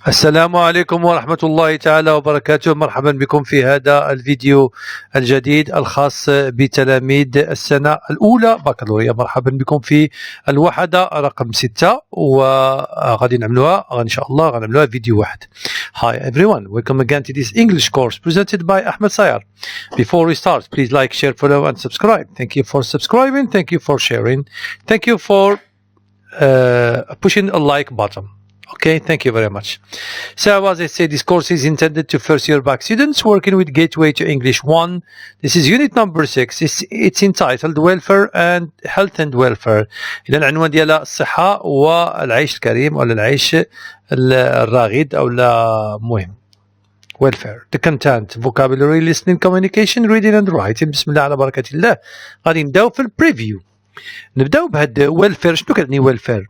السلام عليكم ورحمة الله تعالى وبركاته. مرحبا بكم في هذا الفيديو الجديد الخاص بتلاميذ السنة الأولى باكلوريا. مرحبا بكم في الوحدة رقم 6 وغادي نعملوها إن شاء الله غنعملوها فيديو واحد. Hi everyone, welcome again to this English course presented by Ahmed Sayar. Before we start, please like, share, follow and subscribe. Thank you for subscribing, thank you for sharing, thank you for pushing a like button. Okay, thank you very much. So as I said, this course is intended to first year back students working with Gateway to English 1. This is unit number 6. It's entitled Welfare and Health and Welfare. إذا العنوان ديالها الصحة والعيش الكريم ولا العيش الراغد أو لا مهم. Welfare. The content, vocabulary, listening, communication, reading and writing. بسم الله على بركة الله. غادي نبداو في البريفيو. نبداو بهاد welfare. شنو كتعني welfare؟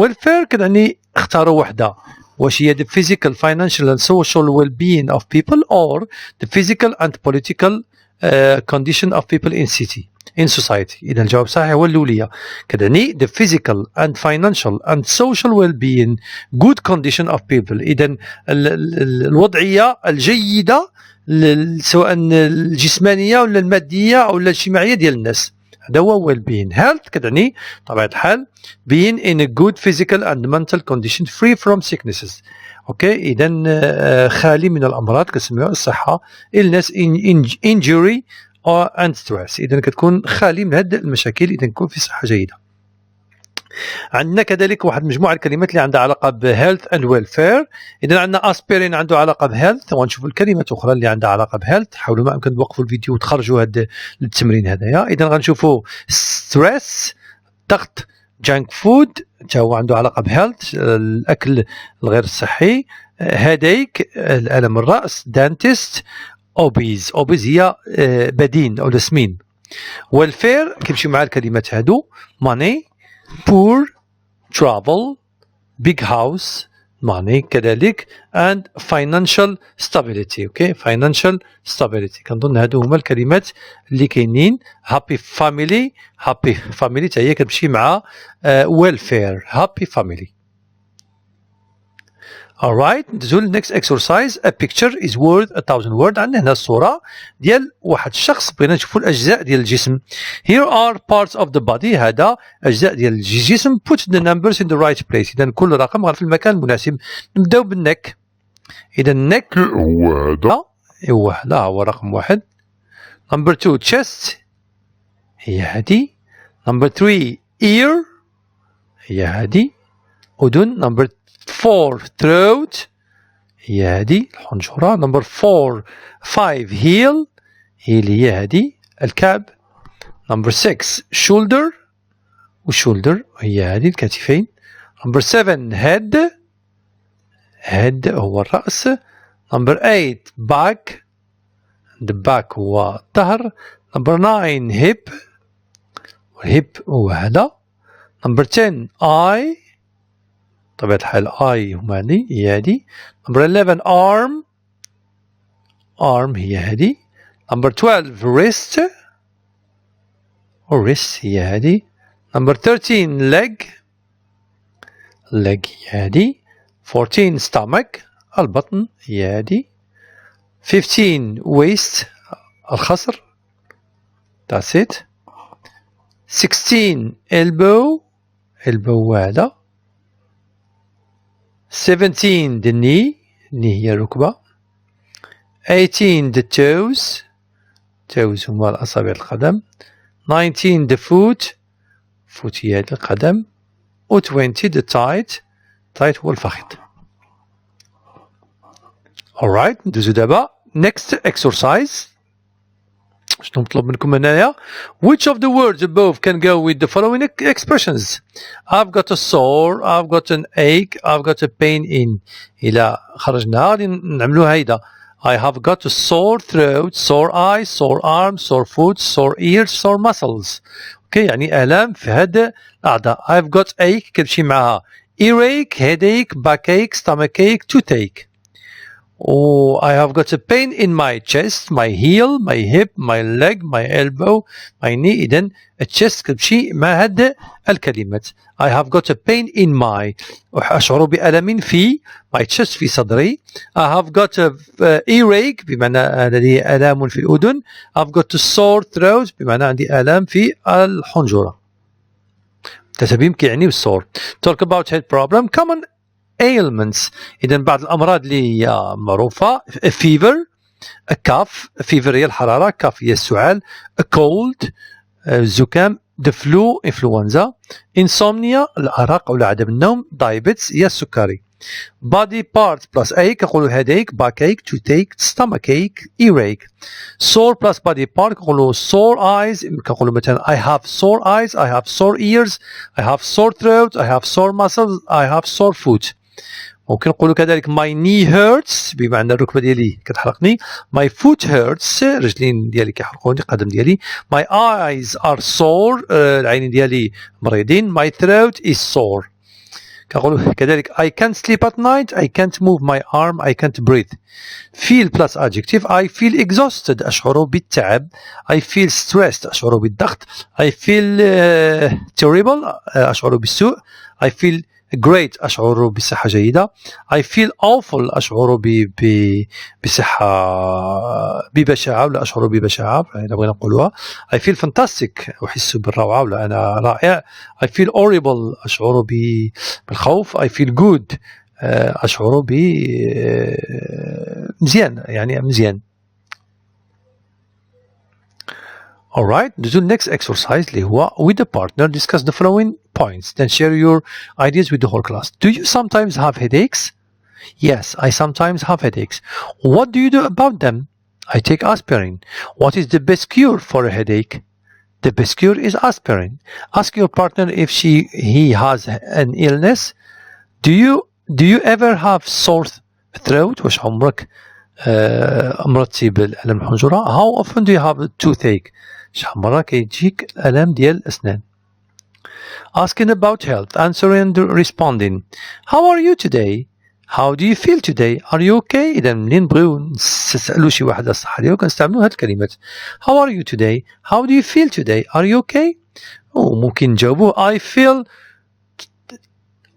welfare كتعني اختاروا وحده، واش هي the physical, financial and social well-being of people or the physical and political condition of people in society. إذا الجواب صحيح هو الأولية، كتعني the physical and financial and social well-being good condition of people. إذا الوضعية الجيدة سواء الجسمانية ولا المادية أو الاجتماعية ديال الناس، هذا هو well-being. health كتعني طبيعة الحال being in a good physical and mental condition free from sicknesses. اوكي، اذا خالي من الامراض كنسميوها الصحة illness injury and stress. اذا كتكون خالي من هذه المشاكل، اذا نكون في صحة جيدة. عندنا كذلك واحد مجموعة الكلمات اللي عندها علاقة بهيلث اند ويلفير. اذا عندنا اسبيرين عنده علاقة بهيلث، ونشوفوا الكلمات الاخرى اللي عندها علاقة بهيلث. حاولوا ما امكن توقفوا الفيديو وتخرجوا هذا التمرين هذايا. اذا غنشوفوا ستريس ضغط، جانك فود حتى هو عنده علاقة بهيلث الاكل الغير الصحي، هيديك الالم الراس، دانتست، اوبيز هي بدين او سمين. ويلفير كيمشي مع الكلمات هادو ماني، poor, travel, big house, money كذلك and financial stability. okay, financial stability كنظن هادو هما الكلمات اللي كاينين. happy family حتى هي كتمشي مع welfare happy family. alright, ندوزو next exercise. a picture is worth 1000 word. عندنا هنا الصورة ديال واحد الشخص، بغينا نشوفوا الأجزاء ديال الجسم. here are parts of the body. هذا أجزاء ديال الجسم. put the numbers in the right place. إذا كل رقم غير في المكان المناسب. نبداو بالنك. إذا النك هو هذا هو رقم 1. number 2 chest هي هذه. number 3 ear هي هذه أذن. number 4 throat هي هذه الحنجرة. number 5 heel هي هذه الكعب. number 6 shoulder هي هذه الكتفين. number 7 head هو الرأس. number 8 back هو الظهر. number 9 hip هو هذا. number 10 eye طبيعة الحال هما هي هذه. number 11 arm هي هذه. number 12 wrist هي هذه. number 13 leg هي هذه. 14 stomach البطن هي هذه. 15 waist الخصر that's it. 16 elbow هذا. 17 the knee هي الركبة. 18 the toes هما الأصابع القدم. 19 the foot هي القدم. و 20 the tight هو الفخذ. alright, ندوزو دابا next exercise. شنو مطلوب منكم هنايا؟ which of the words above can go with the following expressions? I've got a sore, I've got an ache, I've got a pain in. إلا خرجنا غادي نعملو هيدا. I have got a sore throat, sore eyes, sore arms, sore foot, sore ears, sore muscles. اوكي، يعني آلام في هاد الأعضاء. I've got ache كتمشي معها earache, headache, backache, stomachache, toothache. I have got a pain in my chest, my heel, my hip, my leg, my elbow, my knee. إذن chest كتمشي مع هاد الكلمات. I have got a pain in my أشعر بألم في my chest في صدري. I have got a earache بمعنى لدي آلام في الأذن. I've got a sore throat بمعنى عندي آلام في الحنجرة. تسبيم كيعني بالصور. Talk about head problem. Common ailments. إذا بعض الأمراض اللي هي معروفة. A fever, a cough. A fever هي الحرارة. cough هي السعال. A cold, الزكام. The flu, influenza. Insomnia, الأرق أو عدم النوم. Diabetes هي السكري. Body part plus ache نقولوا headache, backache, toothache, stomachache, earache. Sore plus body part نقولوا sore eyes كنقولوا مثلا I have sore eyes, I have sore ears, I have sore throat, I have sore muscles, I have sore foot. ممكن نقولوا كذلك my knee hurts بمعنى الركبة ديالي كتحرقني. My foot hurts رجلين ديالي كيحرقوني قدم ديالي. My eyes are sore العينين ديالي مريضين. My throat is sore. كنقولوا كذلك I can't sleep at night, I can't move my arm, I can't breathe. Feel plus adjective. I feel exhausted أشعر بالتعب. I feel stressed أشعر بالضغط. I feel terrible أشعر بالسوء. I feel great أشعر بصحة جيدة. I feel awful أشعر بصحة ببشاعة ولا أشعر ببشاعة إذا بغينا نقولوها. I feel fantastic أحس بالروعة ولا أنا رائع. I feel horrible أشعر بالخوف. I feel good أشعر مزيان يعني مزيان. Alright, do the next exercise اللي هو with the partner discuss the following points then share your ideas with the whole class. Do you sometimes have headaches? Yes, I sometimes have headaches. What do you do about them? I take aspirin. What is the best cure for a headache? The best cure is aspirin. Ask your partner if he has an illness. Do you ever have sore throat? واش عمرك مرضتي بالألم الحنجرة? How often do you have a toothache? شحال مرة كيجيك الألم ديال الأسنان. Asking about health, answering and responding. How are you today? How do you feel today? Are you okay? إذا منين نبغيو نسألو شي واحد على الصحة ديالو كنستعملو هاد الكلمات. How are you today? How do you feel today? Are you okay? وممكن نجاوبو I feel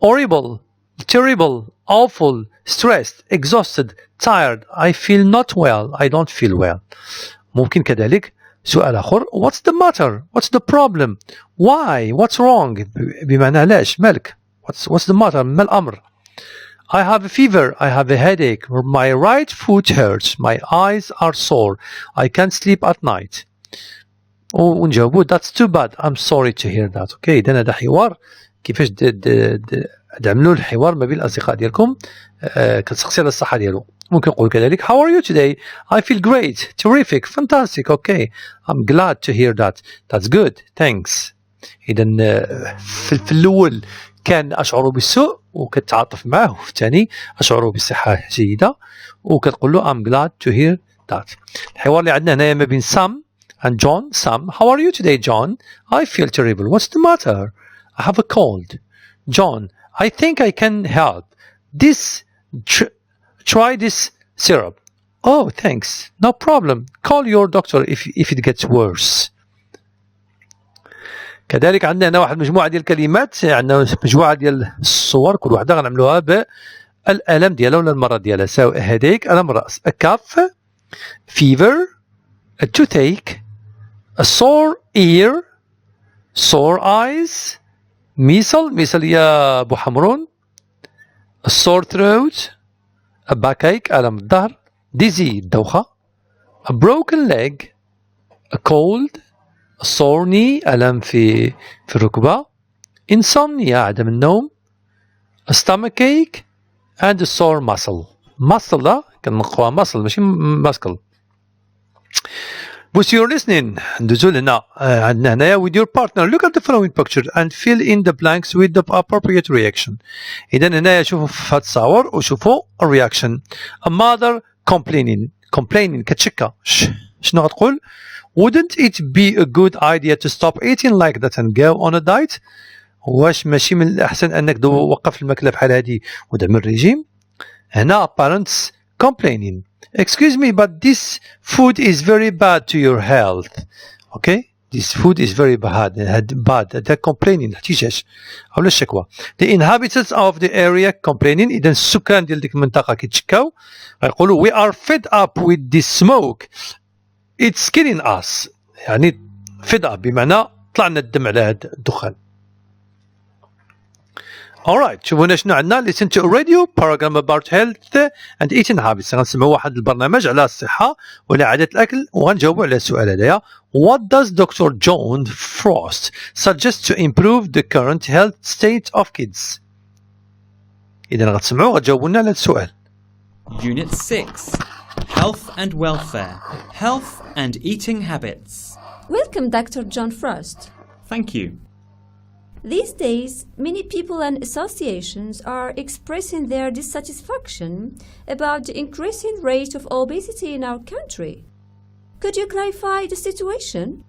horrible, terrible, awful, stressed, exhausted, tired. I feel not well. I don't feel well. ممكن كذلك سؤال آخر What's the matter? What's the problem? Why? What's wrong? بمعنى علاش مالك What's the matter? ما الأمر I have a fever. I have a headache. My right foot hurts. My eyes are sore. I can't sleep at night. ونجاوبو That's too bad. I'm sorry to hear that. Okay, إذا هذا حوار كيفاش تعملوا الحوار ما بين الأصدقاء ديالكم كتسقسي على الصحة ديالو. ممكن نقول كذلك How are you today? I feel great, terrific, fantastic, okay. I'm glad to hear that. That's good, thanks. إذا في الأول كان أشعر بالسوء وكتعاطف معه وفي الثاني أشعر بصحة جيدة وكتقول له I'm glad to hear that. الحوار اللي عندنا هنا ما بين Sam and John. Sam, how are you today, John? I feel terrible. What's the matter? I have a cold. John, I think I can help. Try this syrup. Oh, thanks. No problem. Call your doctor if it gets worse. كذلك عندنا هنا واحد مجموعة ديال الكلمات عندنا مجموعة ديال الصور كل واحدة غنعملوها بالألم ديالها ولا المرض ديالها سواء headache ألم رأس a cough fever a toothache a sore ear sore eyes measles هي بوحمرون a sore throat a backache ألم الظهر dizzy الدوخة a broken leg a cold a sore knee ألم في الركبة insomnia عدم النوم a stomachache and a sore muscle لا كنقوها muscle ماشي muscle. But you're listening ندوزو لهنا عندنا هنايا with your partner look at the following picture and fill in the blanks with the appropriate reaction. إذا هنايا شوفوا في هاد التصاور وشوفوا الرياكشن. A mother complaining كتشكى شنو غتقول Wouldn't it be a good idea to stop eating like that and go on a diet? واش ماشي من الأحسن أنك توقف الماكلة بحال هادي وتعمل ريجيم؟ هنا parents complaining. Excuse me, but this food is very bad to your health. Okay? This food is very bad. They're complaining. احتجاج أو الشكوى. The inhabitants of the area complaining. إذا السكان ديال ديك المنطقة كيتشكاو يقولوا we are fed up with this smoke. It's killing us. يعني fed up بمعنى طلعنا الدم على هذا الدخان. Alright, شوفوا هنا شنو عندنا. Listen to a radio program about health and eating habits. غنسمعوا واحد البرنامج على الصحة وعلى عادات الأكل وغنجاوبوا على السؤال هذايا. What does Dr. John Frost suggest to improve the current health state of kids? إذا غتسمعوا غتجاوبوا لنا على السؤال. Unit 6. Health and Welfare. Health and Eating Habits. Welcome, Dr. John Frost. Thank you. These days, many people and associations are expressing their dissatisfaction about the increasing rate of obesity in our country. Could you clarify the situation?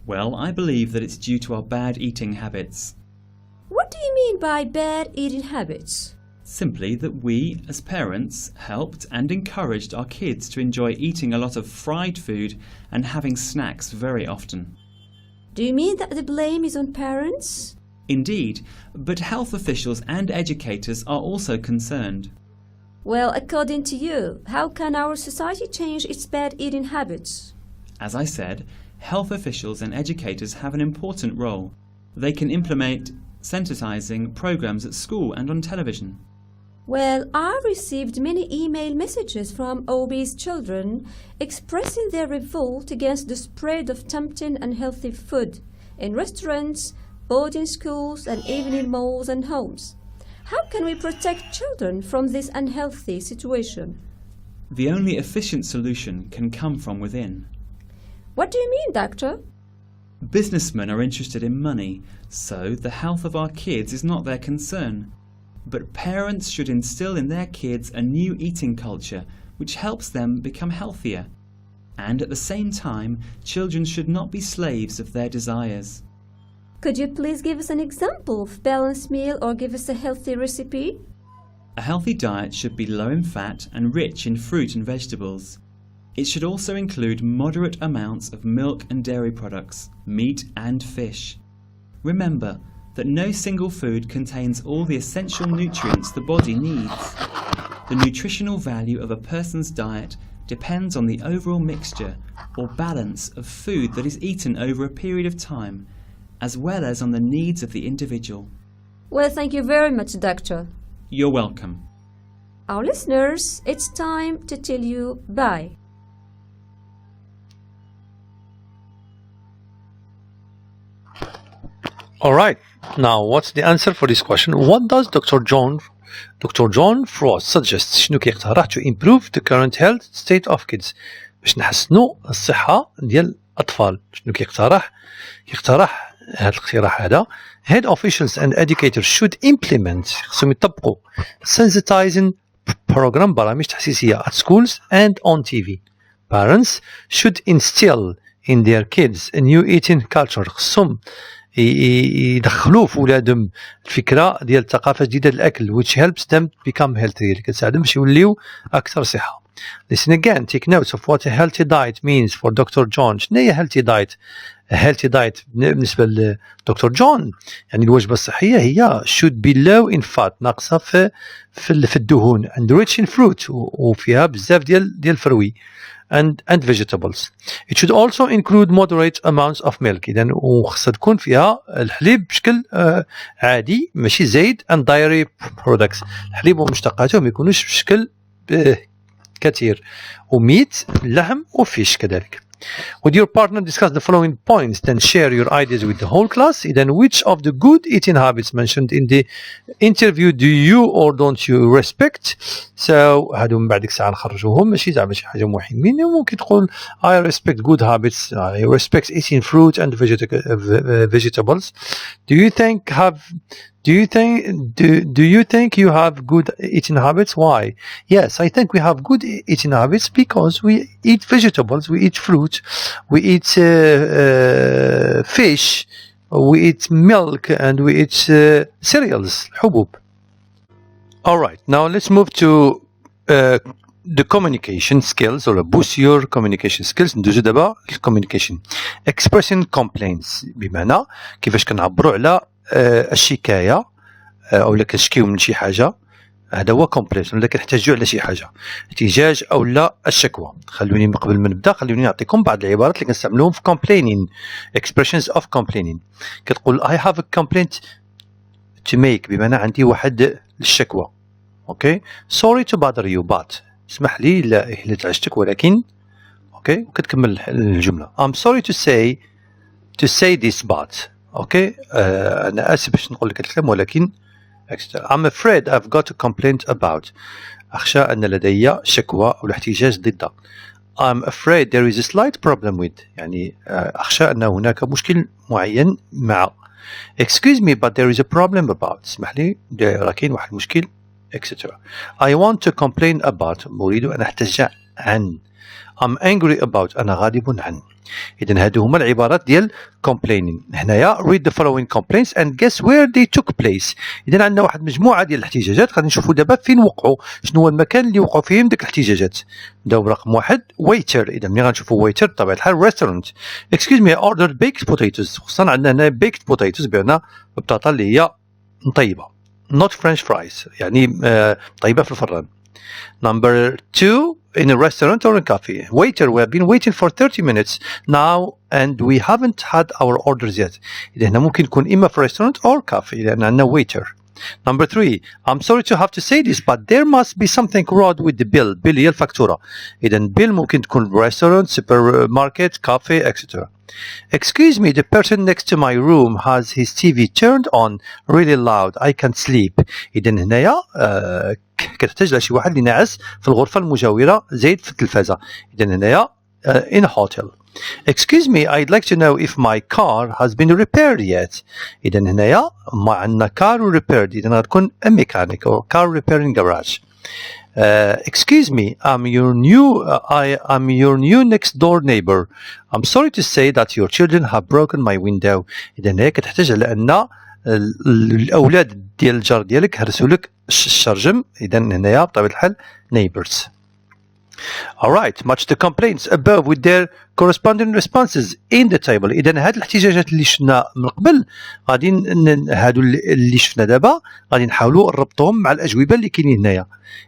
Well, I believe that it's due to our bad eating habits. What do you mean by bad eating habits? Simply that we, as parents, helped and encouraged our kids to enjoy eating a lot of fried food and having snacks very often. Do you mean that the blame is on parents? Indeed, but health officials and educators are also concerned. Well, according to you, how can our society change its bad eating habits? As I said, health officials and educators have an important role. They can implement sensitizing programs at school and on television. Well, I received many email messages from obese children expressing their revolt against the spread of tempting unhealthy food in restaurants, boarding schools, and even in malls and homes. How can we protect children from this unhealthy situation? The only efficient solution can come from within. What do you mean, Doctor? Businessmen are interested in money, so the health of our kids is not their concern. But parents should instill in their kids a new eating culture which helps them become healthier. And at the same time, children should not be slaves of their desires. Could you please give us an example of balanced meal or give us a healthy recipe? A healthy diet should be low in fat and rich in fruit and vegetables. It should also include moderate amounts of milk and dairy products, meat and fish. Remember that no single food contains all the essential nutrients the body needs. The nutritional value of a person's diet depends on the overall mixture or balance of food that is eaten over a period of time, as well as on the needs of the individual. Well, thank you very much, Doctor. You're welcome. Our listeners, it's time to tell you bye. All right. Now, what's the answer for this question? What does Dr. John Frost suggest? شنو كيقترح to improve the current health state of kids؟ باش نحسنوا الصحة ديال الأطفال. شنو كيقترح هذا الاقتراح هذا. Head officials and educators should implement خصهم يطبقوا sensitizing program برامج تحسيسية at schools and on TV. Parents should instill in their kids a new eating culture. خصهم يدخلوا في ولادهم الفكره ديال ثقافه جديده الاكل which helps them become healthy اللي كتساعدهم باش يوليو اكثر صحه. Listen again, take notes of what a healthy diet means for Dr. John. شنو هي healthy diet؟ healthy diet بالنسبه لدكتور جون يعني الوجبه الصحيه هي should be low in fat ناقصه في الدهون and rich in fruit وفيها بزاف ديال الفروي and vegetables. It should also include moderate amounts of milk. إذن وخصها تكون فيها الحليب بشكل عادي ماشي زايد and dairy products. الحليب ومشتقاته ما يكونوش بشكل كثير وميت اللحم وفيش كذلك. With your partner discuss the following points, then share your ideas with the whole class. Then which of the good eating habits mentioned in the interview do you or don't you respect? So هادو من بعد ديك الساعة نخرجوهم ماشي زعما شي حاجة مهمين ممكن تقول I respect good habits, I respect eating fruit and vegetables. Do you think you have good eating habits? Why? Yes, I think we have good eating habits because we eat vegetables, we eat fruit, we eat fish, we eat milk, and we eat cereals, حبوب. All right, now let's move to the communication skills or boost your communication skills. ندوزو دابا communication. Expressing complaints بمعنى كيفاش كنعبروا على الشكاية أو لا كنشكيو من شي حاجة. هذا هو complaint ولا كنحتاجو على شي حاجة، احتجاج أو لا الشكوى. خلوني من قبل ما نبدا خلوني نعطيكم بعض العبارات اللي كنستعملوهم في complaining. Expressions of complaining. كتقول I have a complaint to make بمعنى عندي واحد الشكوى. اوكي sorry to bother you but اسمح لي لا تعجتك ولكن اوكي وكتكمل الجمله I'm sorry to say this but اوكي انا اسف باش نقول لك الكلام ولكن I'm afraid I've got a complaint about اخشى ان لدي شكوى او الاحتجاج ضد I'm afraid there is a slight problem with يعني اخشى ان هناك مشكل معين مع excuse me but there is a problem about اسمح لي راه كاين واحد المشكل etc. I want to complain about أريد أن أحتج عن I'm angry about أنا غاضب عن. إذن هادو هما العبارات ديال complaining. هنايا read the following complaints and guess where they took place. إذن عندنا واحد مجموعة ديال الاحتجاجات غادي نشوفوا دابا فين وقعوا، شنو هو المكان اللي وقعوا فيهم ديك الاحتجاجات. نبداو برقم واحد waiter. إذا ملي غنشوفوا waiter بطبيعة الحال restaurant. Excuse me I ordered baked potatoes. خصوصا عندنا هنا baked potatoes بمعنى البطاطا اللي هي مطيبة. not French fries يعني طيبة في الفران. Number 2 in a restaurant or a cafe. Waiter we have been waiting for 30 minutes now and we haven't had our orders yet. إذا هنا ممكن يكون إما في restaurant or cafe لأن عندنا waiter. Number 3 I'm sorry to have to say this but there must be something wrong with the bill. bill هي الفاتورة. إذا bill ممكن تكون restaurant, supermarket, cafe, etc. Excuse me, the person next to my room has his TV turned on really loud. I can't sleep. إذا هنايا كتحتاج لشي واحد اللي ناعس في الغرفة المجاورة زايد في التلفازة. إذا هنايا in a hotel. Excuse me, I'd like to know if my car has been repaired yet. إذا هنايا ما عندنا car repaired إذا غتكون a mechanic or car repairing garage. Excuse me, I'm your new next door neighbor. I'm sorry to say that your children have broken my window. إذا هنايا كتحتاج على أن الأولاد ديال الجار ديالك هرسوا لك الشرجم. إذا هنايا بطبيعة الحال neighbors. Alright, match the complaints above with their corresponding responses in the table. إذا هاد الاحتجاجات اللي شفنا من قبل غادي هادو اللي شفنا دابا غادي نحاولوا نربطهم مع الأجوبة اللي كاينين هنايا.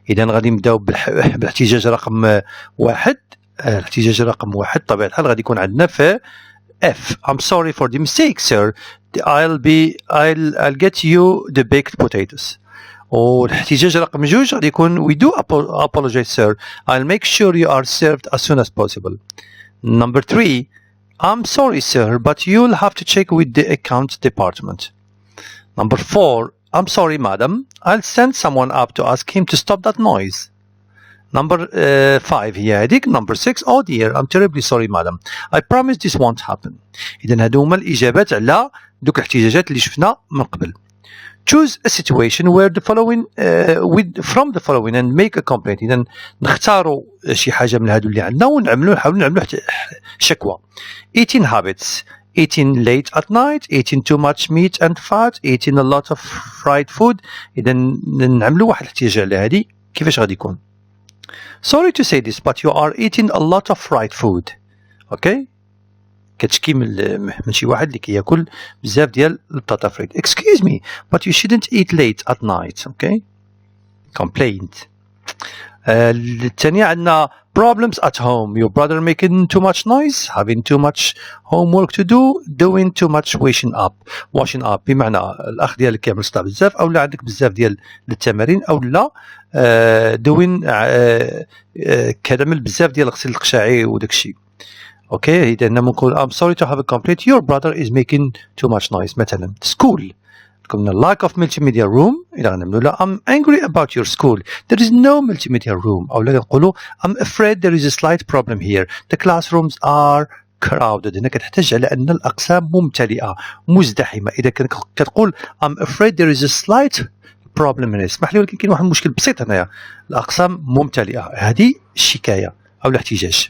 إذا غادي نبداو بالاحتجاج رقم واحد. الاحتجاج رقم واحد طبيعة الحال غادي يكون عندنا في F. I'm sorry for the mistake, sir. I'll get you the baked potatoes. والاحتجاج رقم جوج غادي يكون we do apologize sir. I'll make sure you are served as soon as possible. Number 3 I'm sorry sir but you'll have to check with the account department. Number 4 I'm sorry madam. I'll send someone up to ask him to stop that noise. Number 5 هي هذيك. Number 6 oh dear I'm terribly sorry madam. I promise this won't happen. إذا هادو هما الإجابات على دوك الاحتجاجات اللي شفنا من قبل. Choose a situation where the following from the following and make a complaint. إذا نختاروا شي حاجة من هادو اللي عندنا ونحاولوا نعملوا شكوى. Eating habits. Eating late at night. Eating too much meat and fat. Eating a lot of fried food. إذا نعملوا واحد الاحتجاج على هادي. كيفاش غادي يكون؟ Sorry to say this but you are eating a lot of fried food. Okay? كتشكي من شي واحد اللي كياكل بزاف ديال البطاطا فريت. Excuse me but you shouldn't eat late at night. Okay? Complaint. الثانية عندنا problems at home. Your brother making too much noise. Having too much homework to do. Doing too much washing up بمعنى الأخ ديالك كيعمل صداع بزاف أو لا عندك بزاف ديال التمارين أو لا doing كتعمل بزاف ديال غسيل القشاعي وداك الشيء. اوكي إذا نقول I'm sorry to have a complaint. Your brother is making too much noise. مثلا school كنا lack of multimedia room. إذا غنعملوا لا I'm angry about your school. There is no multimedia room. أو لا نقولوا I'm afraid there is a slight problem here. The classrooms are crowded. هنا كتحتاج على أن الأقسام ممتلئة مزدحمة. إذا كتقول I'm afraid there is a slight problem هنا اسمح لي ولكن كاين واحد المشكل بسيط هنايا الأقسام ممتلئة. هذه الشكاية أو الاحتجاج.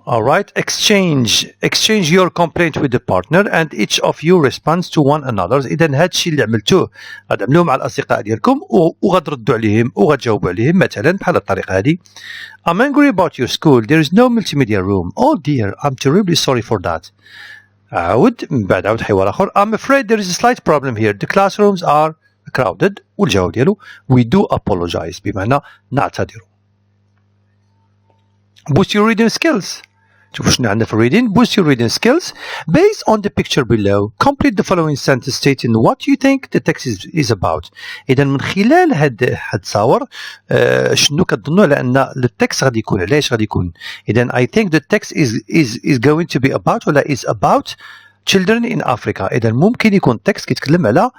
Alright, exchange your complaint with the partner and each of you responds to one another. إذا هذا الشيء اللي عملتوه غتعملوه مع الأصدقاء ديالكم وغتردوا عليهم وغتجاوبوا عليهم مثلا بحال الطريقة هذه. I'm angry about your school. There is no multimedia room. Oh dear, I'm terribly sorry for that. عاود من بعد عاود حوار آخر. I'm afraid there is a slight problem here. The classrooms are crowded. والجواب ديالو we do apologize بمعنى نعتذر. Boost your reading skills. شوفوا شنو عندنا في reading. Boost your reading skills based on the picture below. Complete the following sentence stating what you think the text is about. إذا من خلال هاد التصاور شنو كتظنوا على أن التكست غادي يكون علاش غادي يكون. إذا I think the text is going to be about ولا is about children in Africa. إذا ممكن يكون تكست كيتكلم على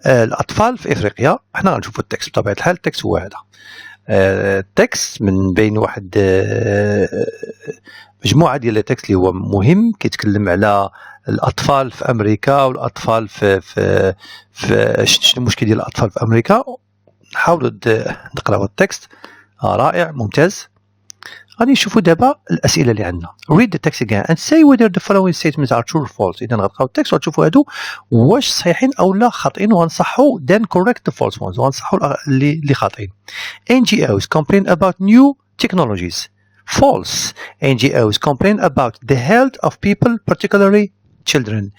الأطفال في إفريقيا. احنا غنشوفوا التكست بطبيعة الحال. التكست هو هذا. التكست من بين واحد مجموعة ديال التكست اللي هو مهم كيتكلم على الأطفال في أمريكا والأطفال في شنو المشكل ديال الأطفال في أمريكا. نحاولوا نقراو التكست. رائع ممتاز. غادي نشوفوا دابا الأسئلة اللي عندنا. Read the text again and say whether the following statements are true or false. إذا غتلقاو التكست وتشوفوا هادو واش صحيحين أو لا خاطئين وغنصحوا then correct the false ones وغنصحوا اللي خاطئين. NGOs complain about new technologies. False. NGOs complain about the health of people particularly children.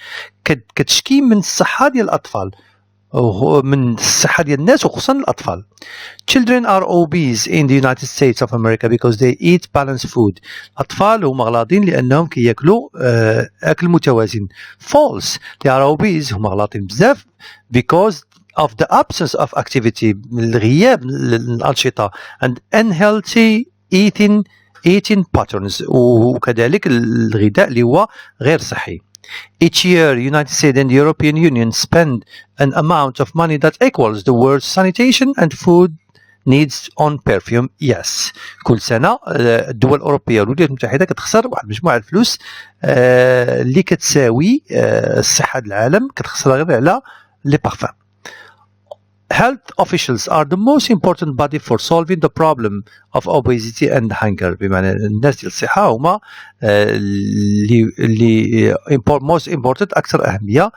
كتشكي من الصحة ديال الأطفال من الصحة ديال الناس وخصوصا الأطفال. Children are obese in the United States of America because they eat balanced food. الأطفال هما غلاطين لأنهم كياكلوا أكل متوازن. False. They are obese هما غلاطين بزاف because of the absence of activity الغياب الأنشطة and unhealthy eating patterns وكذلك الغذاء اللي هو غير صحي. Each year, United States and the European Union spend an amount of money that equals the world's sanitation and food needs on perfume. Yes. كل سنة الدول الأوروبية والولايات المتحدة كتخسر واحد مجموعة الفلوس اللي كتساوي الصحة العالم كتخسر غير على لي بارفان. Health officials are the most important body for solving the problem of obesity and hunger. بمعنى الناس ديال الصحة هما اللي most important أكثر أهمية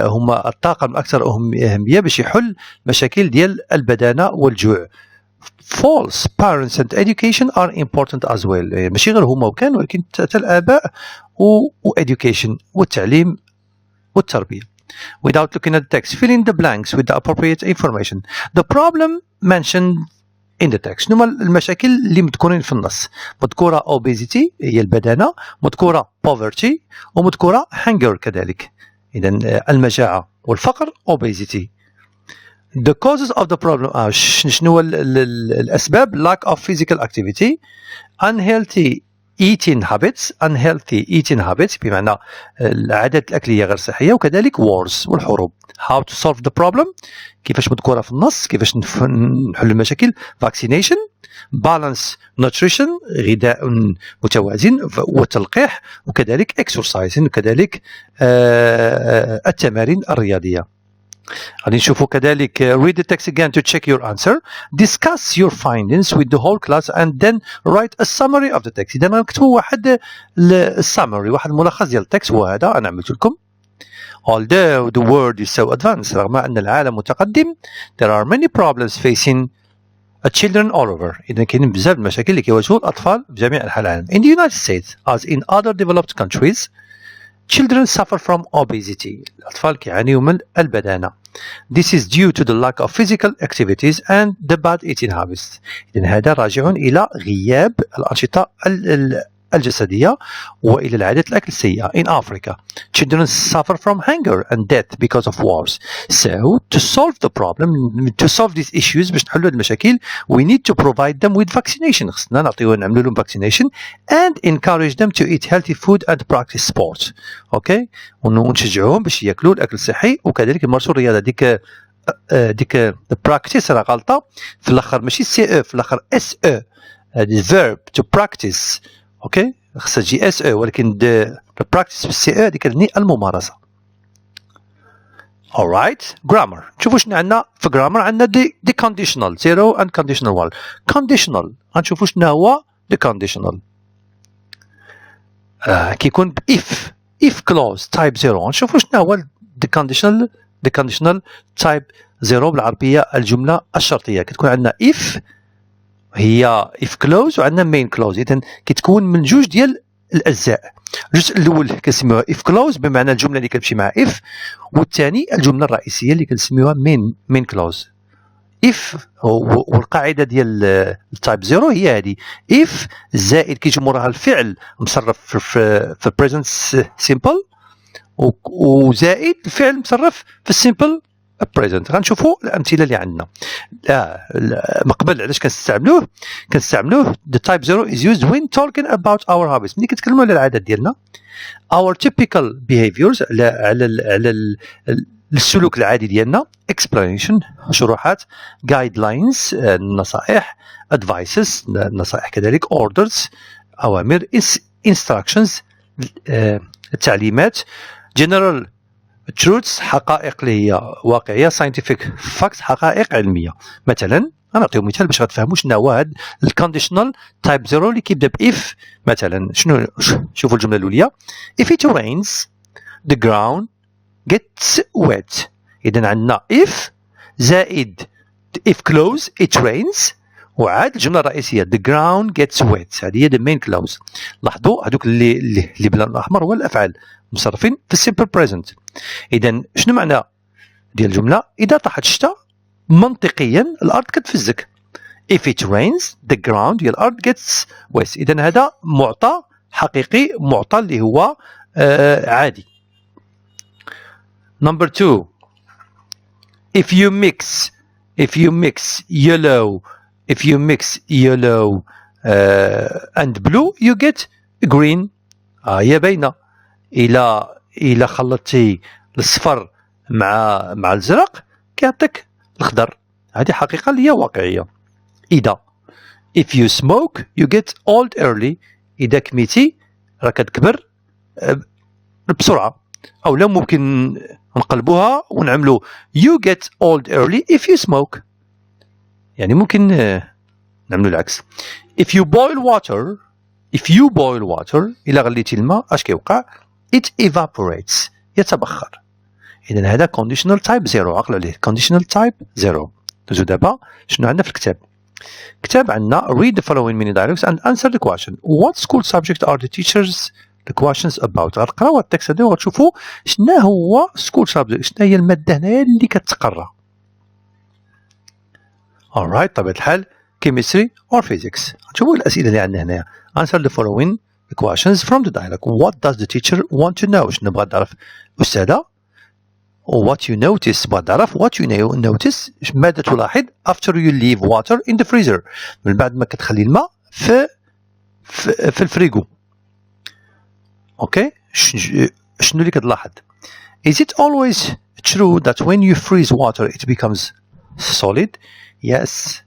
هما الطاقم الأكثر أهمية باش يحل مشاكل ديال البدانة والجوع. False. Parents and education are important as well. ماشي غير هما وكان ولكن حتى الآباء education والتعليم والتربية. Without looking at the text, fill in the blanks with the appropriate information. The problem mentioned in the text. شنو المشاكل اللي مذكورين في النص؟ مذكورة obesity هي البدانة، مذكورة poverty ومذكورة hunger كذلك. إذن المجاعة والفقر obesity. The causes of the problem شنو الأسباب؟ lack of physical activity, unhealthy eating habits بمعنى العادات الأكلية غير صحية وكذلك wars والحروب. How to solve the problem كيفاش مذكورة في النص كيفاش نحل المشاكل. Vaccination, balance nutrition غذاء متوازن وتلقيح وكذلك exercise وكذلك التمارين الرياضية. غادي نشوفوا كذلك read the text again to check your answer. Discuss your findings with the whole class and then write a summary of the text. إذا نكتبوا واحد summary واحد ملخص ديال التكست هو هذا أنا عملت لكم. Although the world is so advanced رغم أن العالم متقدم there are many problems facing children all over. إذا كاينين بزاف المشاكل اللي كيواجهوا الأطفال بجميع أنحاء العالم. In the United States as in other developed countries children suffer from obesity. الأطفال كيعانيوا من البدانة. This is due to the lack of physical activities and the bad eating habits. إذن هذا راجع إلى غياب الأنشطة الجسدية وإلى العادات الأكل السيئة. In Africa, children suffer from hunger and death because of wars. So, to solve the problem, to solve these issues, باش نحلوا المشاكل, we need to provide them with vaccination. خصنا نعملوا لهم vaccination and encourage them to eat healthy food and practice sport. Okay? ونشجعوهم باش ياكلوا الأكل الصحي وكذلك يمارسوا الرياضة. ديك practice راه غلطة في الآخر ماشي CE في الآخر SE. the verb to practice. اوكي خصها تجي اس او ولكن البراكتيس بالسي او هذه كتعني الممارسه. alright grammar. نشوفوا شنو عندنا في grammar. عندنا دي conditional 0 and conditional 1. conditional غنشوفوا شنو هو دي conditional. كيكون ب if clause type 0. نشوفوا شنو هو the conditional type 0 بالعربية الجملة الشرطية. كتكون عندنا if هي if clause وعندنا main clause. إذن كتكون من جوج ديال الأجزاء. الجزء الأول كنسميوها if clause بمعنى الجملة اللي كتمشي مع if، والثاني الجملة الرئيسية اللي كنسميوها main clause. if والقاعدة ديال التايب 0 هي هذه if زائد كيجي موراها الفعل مصرف في present simple وزائد الفعل مصرف في السيمبل present. غنشوفوا الامثله اللي عندنا. من قبل علاش كنستعملوه the type 0 is used when talking about our habits. ملي كنتكلموا على العادات ديالنا our typical behaviors على السلوك العادي ديالنا explanation شروحات guidelines النصائح advices النصائح كذلك orders اوامر instructions التعليمات general truths حقائق اللي هي واقعيه scientific facts حقائق علميه. مثلا غنعطيو مثال باش غتفهموا شنو هو هذا الكونديشنال تايب 0 اللي كيبدا باف. مثلا شنو شوفوا الجمله الاولى if it rains the ground gets wet. اذا عندنا if زائد if clause it rains وعاد الجمله الرئيسيه the ground gets wet. هذه هي the main clause. لاحظوا هذوك اللي باللون الاحمر هو الافعال مصرفين في السيمبل بريزنت. اذا شنو معنى ديال الجمله؟ اذا طاحت الشتاء منطقيا الارض كتفزك. if it rains the ground هي الارض gets wet. اذا هذا معطى حقيقي، معطى اللي هو عادي. number 2 if you mix yellow and blue you get green. هي باينه. الى خلطتي الصفر مع الزرق كيعطيك الخضر. هذه حقيقه اللي هي واقعيه. اذا if you smoke you get old early. اذا كميتي راه كتكبر بسرعه. او لا ممكن نقلبوها ونعملوا you get old early if you smoke. يعني ممكن نعملوا العكس. if you boil water الى غليتي الماء اش كيوقع؟ it evaporates يتبخر. اذا هذا conditional type 0. عقلوا عليه conditional type 0. ندوزو دابا شنو عندنا في الكتاب. كتاب عندنا read the following mini dialogues and answer the question what school subject are the teachers the questions about. غتقراو التكست هذا وغتشوفوا شنو هو school subject، شنو هي الماده هنايا اللي كتقرا. alright طبيعة الحال chemistry or physics. شوفوا الاسئله اللي عندنا هنايا. answer the following questions from the dialogue. what does the teacher want to know؟ شنو بغات تعرف الاستاذه؟ what you notice بغات تعرف what you notice ماذا تلاحظ after you leave water in the freezer من بعد ما كتخلي الماء في الفريغو. اوكي شنو اللي كتلاحظ؟ is it always true that when you freeze water it becomes solid؟ yes.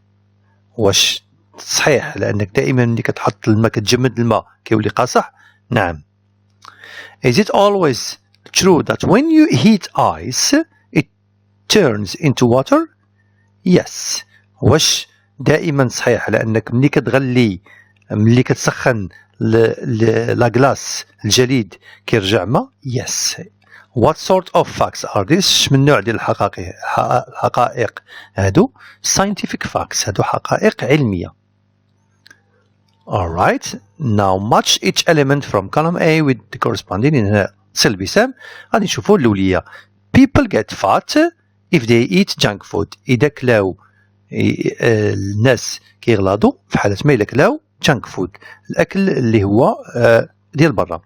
واش صحيح لانك دائما ملي كتحط الماء كتجمد الماء كيولي قاصح؟ نعم. is it always true that when you heat ice it turns into water؟ yes. واش دائما صحيح لانك ملي كتسخن لاكلاس الجليد كيرجع ماء؟ yes. what sort of facts are these؟ من نوع ديال الحقائق هادو؟ scientific facts. هادو حقائق علميه. alright now match each element from column A with the corresponding. هنا سلبي سام غادي نشوفوا الاوليه people get fat if they eat junk food. اذا كلاو الناس كيغلاضوا في حاله ما الا كلاو junk food الاكل اللي هو ديال برا.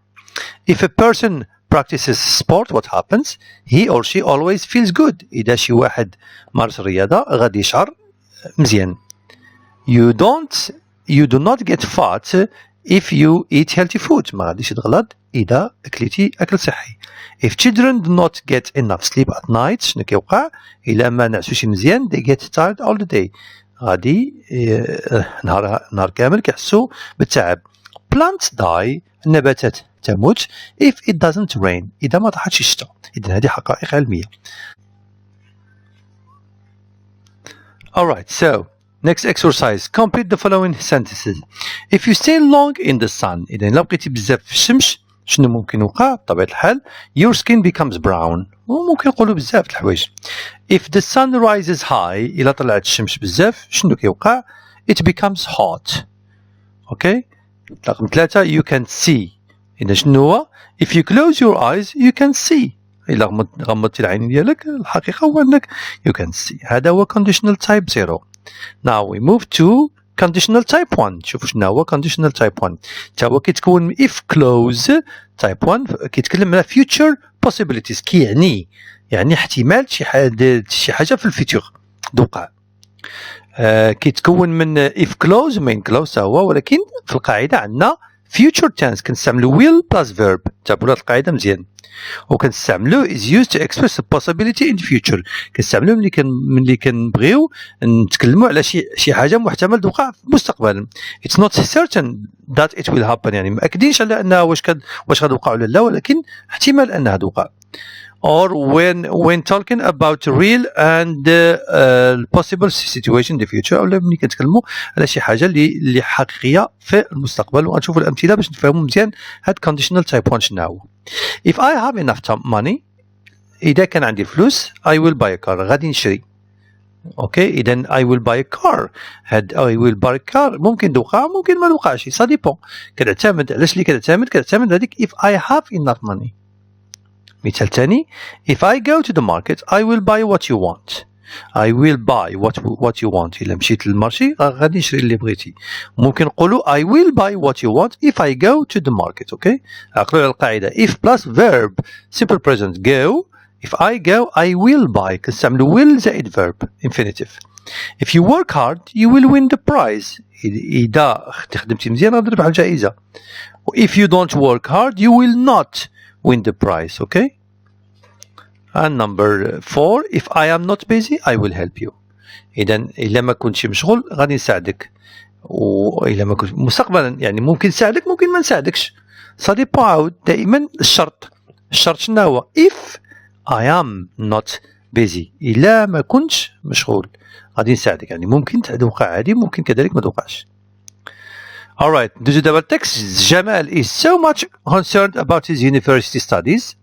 if a person practices sport what happens؟ he or she always feels good. اذا شي واحد مارس الرياضه غادي يشعر مزيان. you do not get fat if you eat healthy food. ما غاديش تغلط اذا اكلتي اكل صحي. if children do not get enough sleep at night شنو كيوقع؟ الا ما نعسوش مزيان they get tired all the day. غادي نهار كامل كيحسوا بالتعب. plants die النباتات تموت if it doesn't rain اذا ما طاحتش الشتاء. اذا هذه حقائق علميه. alright so Next exercise. Complete the following sentences. If you stay long in the sun, إذا لو بقيتي بزاف في الشمس شنو ممكن يوقع؟ بطبيعة الحال your skin becomes brown. وممكن نقولوا بزاف د الحوايج. If the sun rises high, إلا طلعت الشمس بزاف شنو كيوقع؟ It becomes hot. Okay. رقم 3 you can see. إذا شنو هو؟ If you close your eyes you can see. إلا غمضتي العين ديالك الحقيقة هو أنك you can see. هذا هو conditional type 0. Now we move to conditional type 1. شوفوا شنو هو conditional type 1. تا هو كيتكون من if clause type 1 كيتكلم على future possibilities يعني احتمال شي حاجة في الفيتور توقع. كيتكون من if clause main clause هو ولكن في القاعدة عندنا future tense كنستعملو will plus verb. تابعوا هاد القاعدة مزيان. وكنستعملو is used to express a possibility in the future. كنستعملو ملي كنبغيو نتكلموا على شي حاجة محتمل توقع في المستقبل. It's not certain that it will happen. يعني مأكدينش على أنها واش غتوقع ولا لا ولكن احتمال أنها توقع. Or when talking about real and possible situation in the future أو ملي كنتكلموا على شي حاجة اللي حقيقية في المستقبل. وغنشوفوا الأمثلة باش نفهموا مزيان هاد conditional type 1 شنو هو. If I have enough money إذا كان عندي فلوس I will buy a car. غادي نشري. اوكي إذا I will buy a car. هاد I will buy a car ممكن توقع ممكن ما توقعش. ça dépend. كتعتمد علاش اللي كتعتمد هذيك if I have enough money. مثال ثاني if I go to the market I will buy what you want. I will buy what you want. إلا مشيت للمارشي غادي نشري اللي بغيتي. ممكن نقولوا I will buy what you want if I go to the market. اوكي عقلوا على القاعدة if plus verb simple present go. If I go I will buy كنستعملوا will زائد verb infinitive. If you work hard you will win the prize. إذا خدمتي مزيان غادي تربح الجائزة. If you don't work hard you will not win the prize. Okay. And number 4 if I am not busy I will help you. إذا ما كنتش مشغول غادي نساعدك. وإلا ما كنت مستقبلا يعني ممكن نساعدك ممكن ما نساعدكش. ça dépend. دائما الشرط شنو هو if I am not busy. إلا ما كنتش مشغول غادي نساعدك يعني ممكن توقع عادي ممكن كذلك ما توقعش. Alright, ندوزو دابا التكست. Jamal is so much concerned about his university studies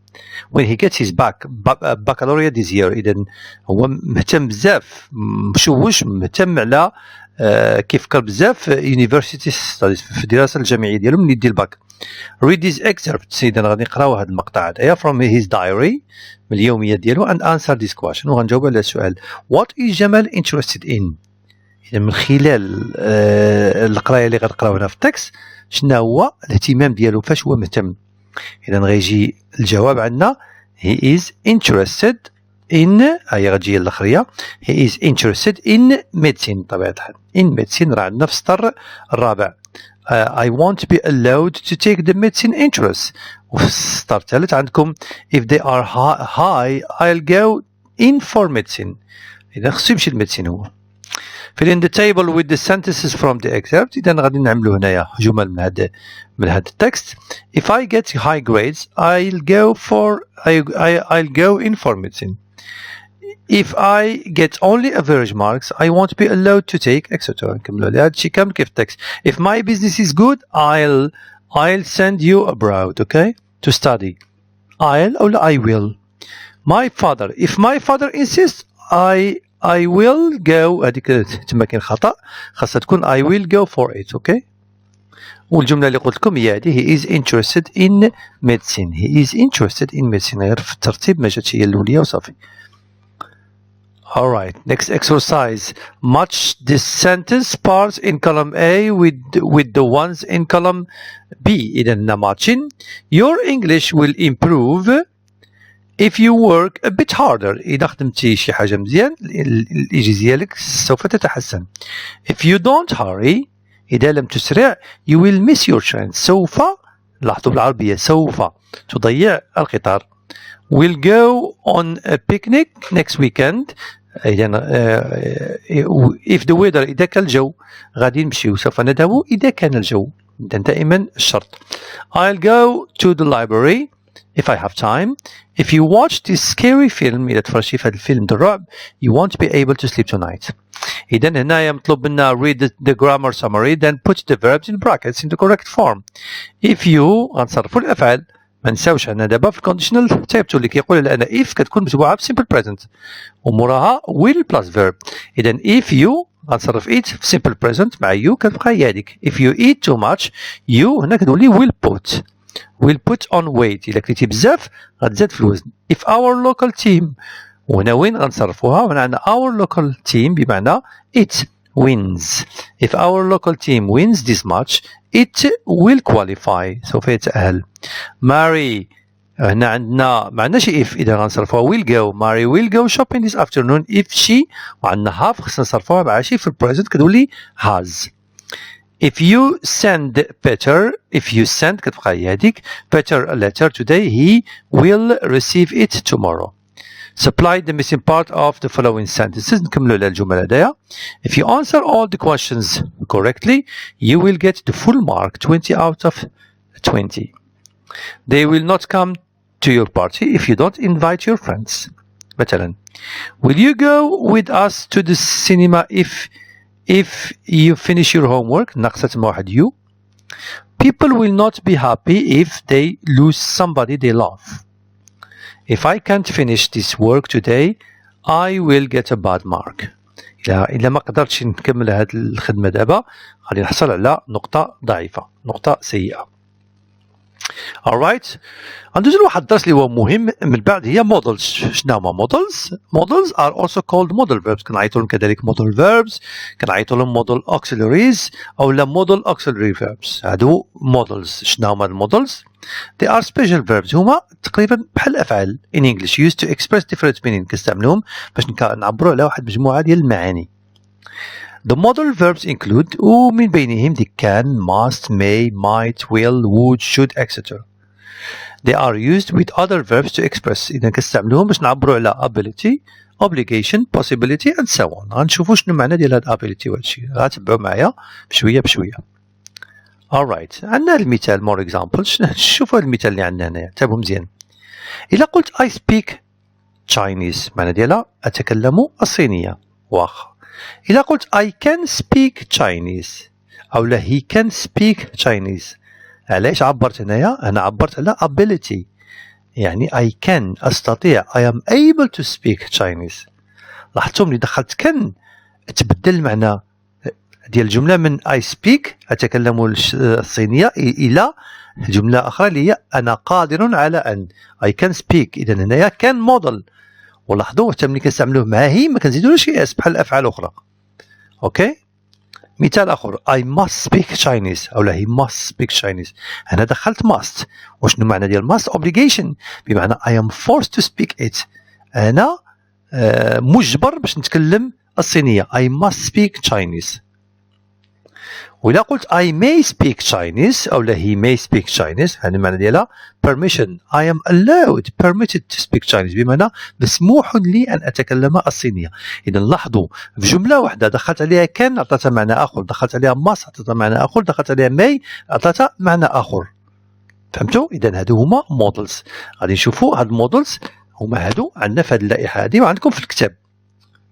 when he gets his baccalaureate this year. إذا هو مهتم بزاف مشوش مهتم على كيفكر بزاف في university studies في الدراسة الجامعية ديالو من يدي الباك. Read these excerpts. إذا غادي نقراو هاد المقطع هذايا from his diary من اليومية ديالو and answer this question. وغنجاوب على السؤال What is Jamal interested in؟ إذا من خلال القراية اللي غنقراو هنا في التكست شنو هو الاهتمام ديالو فاش هو مهتم. إذا غيجي الجواب عندنا he is interested in هي غتجي الأخرية he is interested in medicine. طبيعة الحال in medicine راه عندنا في السطر الرابع I want to be allowed to take the medicine interest. وفي السطر الثالث عندكم if they are high I'll go in for medicine. إذا خصو يمشي للميديسين هو. fill in the table with the sentences from the excerpt. إذا غادي نعملو هنايا جمل من هذا التكست. If I get high grades I'll go in for medicine. If I get only average marks I won't be allowed to take etc. نكملو على هادشي كامل كيف التكست. If my business is good I'll send you abroad okay to study. I'll أو I will. If my father insists I will go. هذيك تما كاين خطأ خاصها تكون I will go for it. okay. والجملة اللي قلت لكم هي هذه he is interested in medicine. He is interested in medicine. غير في الترتيب ما جاتش هي الأولية وصافي. Alright, next exercise. Match the sentence parts in column A with the ones in column B. إذا matching. Your English will improve if you work a bit harder. إذا خدمتي شي حاجة مزيان الإنجليزية ديالك سوف تتحسن. If you don't hurry إذا لم تسرع you will miss your train. سوف لاحظوا بالعربية سوف تضيع القطار. We'll go on a picnic next weekend. if the weather إذا كان الجو غادي نمشيو سوف نذهب إذا كان الجو. دائما الشرط. I'll go to the library if I have time. If you watch this scary film, إذا تفرجتي في هذا الفيلم الرعب, you won't be able to sleep tonight. إذا هنايا مطلوب منا read the grammar summary, then put the verbs in brackets in the correct form. If you غنصرفوا الأفعال. ما نساوش أنا دابا في الكونديشنال تايب 2 اللي كيقول لنا if كتكون متبوعة في simple present وموراها will plus verb. إذا if you غنصرف it في simple present مع you كتبقى هي هذيك. If you eat too much, you هنا كتولي will put on weight. إلا كليتي بزاف غتزاد في الوزن. If our local team, وهنا وين غنصرفوها؟ وهنا عندنا our local team بمعنى it wins. If our local team wins this match, it will qualify. سوف يتأهل. Mary هنا عندنا ما عندناش if إذا غنصرفوها will go. Mary will go shopping this afternoon if she, وعندنا have خصنا نصرفوها مع شي في البريزنت كتولي has. If you send كتبقى هي هذيك Peter a letter today, he will receive it tomorrow. Supply the missing part of the following sentences. نكملوا على الجمل هذايا. If you answer all the questions correctly, you will get the full mark, 20 out of 20. They will not come to your party if you don't invite your friends. مثلا, will you go with us to the cinema if you finish your homework? ناقصة واحد you. People will not be happy if they lose somebody they love. If I can't finish this work today, I will get a bad mark. إلا ما قدرتش نكمل هذه الخدمة دابا غادي نحصل على نقطة ضعيفة، نقطة سيئة. alright. غندوزو لواحد الدرس اللي هو مهم من بعد هي models. شنو هما models؟ models are also called modal verbs. كنعيطوا لهم كذلك modal verbs، كنعيطوا لهم modal auxiliaries أو لا modal auxiliary verbs. هادو models. شنو هما المودلز؟ They are special verbs. هما تقريبا بحال الأفعال in English used to express different meaning. كنستعملوهم باش نعبروا على واحد مجموعة ديال المعاني. The modal verbs include ومن بينهم they can, must, may, might, will, would, should, etc. They are used with other verbs to express. إذا كنستعملوهم باش نعبروا على ability, obligation, possibility and so on. غنشوفوا شنو معنى ديال هاد ability وهادشي. غتبعوا معايا بشوية بشوية. alright. عندنا المثال more examples. شوفوا هاد المثال اللي عندنا هنايا. تابعوا مزيان. إلا قلت I speak Chinese معنى ديالها أتكلم الصينية. واخا. إلا قلت I can speak Chinese أو لا he can speak Chinese. علاش عبرت هنايا؟ أنا عبرت على ability. يعني I can أستطيع I am able to speak Chinese. لاحظتم اللي دخلت can تبدل المعنى ديال الجملة من I speak أتكلم الصينية إلى جملة أخرى اللي هي أنا قادر على أن I can speak. إذا هنايا can model. ولاحظوا حتى ملي كنستعملوه مع هي ما كنزيدولوش شي اس بحال الافعال الاخرى. اوكي. مثال اخر I must speak Chinese او لا he must speak Chinese. انا دخلت must. وشنو معنى ديال must؟ obligation بمعنى I am forced to speak it. انا مجبر باش نتكلم الصينيه. I must speak Chinese. وإلا قلت I may speak Chinese أو لا he may speak Chinese هذا المعنى ديالها permission. I am allowed permitted to speak Chinese بمعنى مسموح لي أن أتكلم الصينية. إذا لاحظوا في جملة واحدة دخلت عليها can أعطتها معنى آخر، دخلت عليها must أعطتها معنى آخر، دخلت عليها may أعطتها معنى آخر. فهمتوا؟ إذا هادو هما models. غادي نشوفوا هاد models هما هادو عندنا في هاد اللائحة هادي وعندكم في الكتاب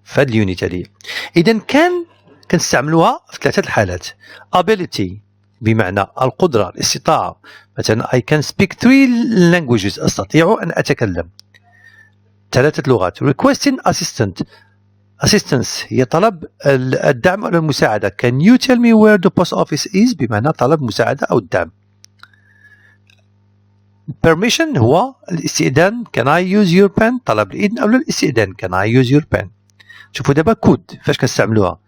في هاد اليونيت هادي. إذا كان كنستعملوها في ثلاثة الحالات. ability بمعنى القدرة الاستطاعة. مثلا I can speak 3 languages أستطيع أن أتكلم 3 لغات. requesting assistance هي طلب الدعم أو المساعدة. can you tell me where the post office is بمعنى طلب مساعدة أو الدعم. permission هو الاستئذان. can I use your pen طلب الإذن أو الاستئذان. can I use your pen. شوفوا دابا كود فاش كنستعملوها.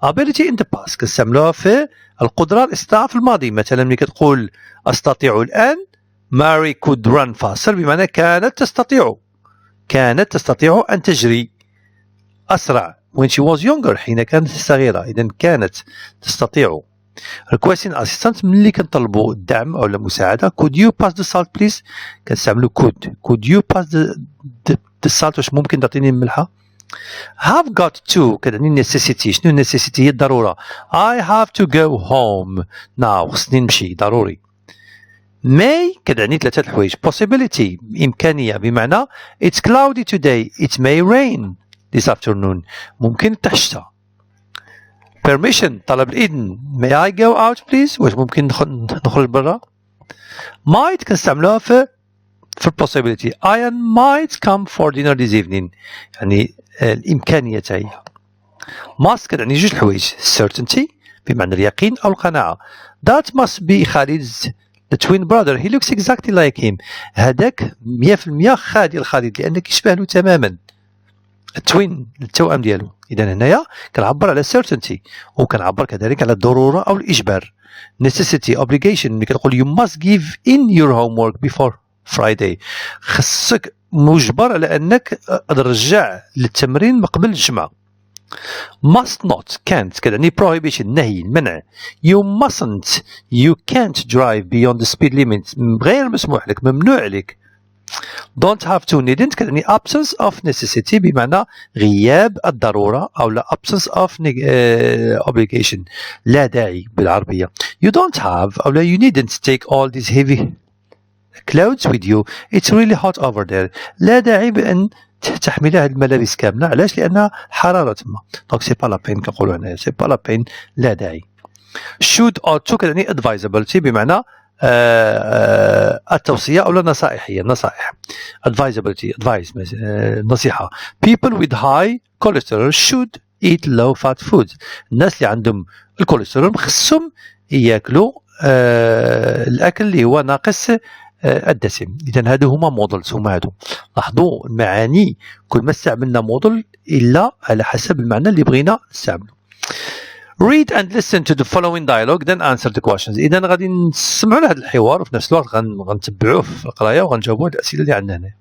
ability in the past كنستعملوها في القدرة الاستطاعة في الماضي. مثلا ملي كتقول أستطيع الآن Mary could run faster بمعنى كانت تستطيع أن تجري أسرع when she was younger حين كانت صغيرة. إذا كانت تستطيع. requesting assistance ملي كنطلبوا الدعم أو المساعدة. could you pass the salt please كنستعملوا could you pass the salt واش ممكن تعطيني الملحة. have got to كتعني necessity. شنو necessity؟ هي الضرورة. I have to go home now خصني نمشي ضروري. may كتعني ثلاثة الحوايج. possibility إمكانية بمعنى it's cloudy today, it may rain this afternoon ممكن تحشى. permission طلب الإذن may I go out please واش ممكن نخرج برا. might كنستعملوها في possibility I might come for dinner this evening يعني الإمكانية هي. must كتعني جوج الحوايج certainty بمعنى اليقين أو القناعة. that must be Khalid's the twin brother he looks exactly like him هذاك 100% خالد الخالد لأنه كيشبه له تماما التوين التوأم ديالو. إذا هنايا كنعبر على certainty وكنعبر كذلك على الضرورة أو الإجبار necessity obligation ملي كتقول you must give in your homework before Friday خصك مجبر على أنك ترجع للتمرين من قبل الجمعة. must not can't كتعني prohibition نهي المنع. you mustn't you can't drive beyond the speed limit غير مسموح لك ممنوع عليك. don't have to needn't كتعني absence of necessity بمعنى غياب الضرورة أو لا absence of obligation لا داعي بالعربية. you don't have أو لا you needn't take all these heavy clothes with you it's really hot over there لا داعي بأن تحمل هذه الملابس كاملة. علاش؟ لأنها حرارة تما دونك سي با لا بين كنقولوا هنايا سي با لا بين لا داعي. should or to كتعني advisability بمعنى التوصية أو النصائحية نصائح advisability advice نصيحة. people with high cholesterol should eat low fat food الناس اللي عندهم الكوليسترول خصهم ياكلوا الأكل اللي هو ناقص الدسم. إذا هادو هما مودلز هما هادو. لاحظوا المعاني كل ما استعملنا موديل إلا على حسب المعنى اللي بغينا نستعمله. read and listen to the following dialogue then answer the questions. إذا غادي نسمعوا لهذا الحوار وفي نفس الوقت غنتبعوه في القراية وغنجاوبوا على الأسئلة اللي عندنا هنا.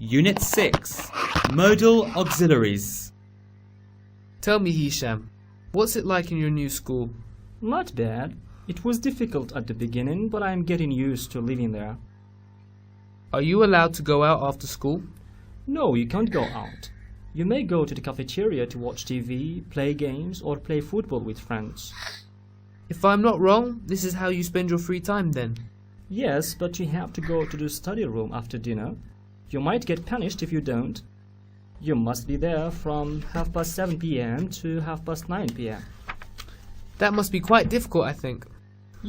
Unit 6 Modal Auxiliaries. Tell me, Hisham, what's it like in your new school? Not bad. It was difficult at the beginning, but I'm getting used to living there. Are you allowed to go out after school? No, you can't go out. You may go to the cafeteria to watch TV, play games, or play football with friends. If I'm not wrong, this is how you spend your free time then? Yes, but you have to go to the study room after dinner. You might get punished if you don't. You must be there from 7:30 p.m. to 9:30 p.m. That must be quite difficult, I think.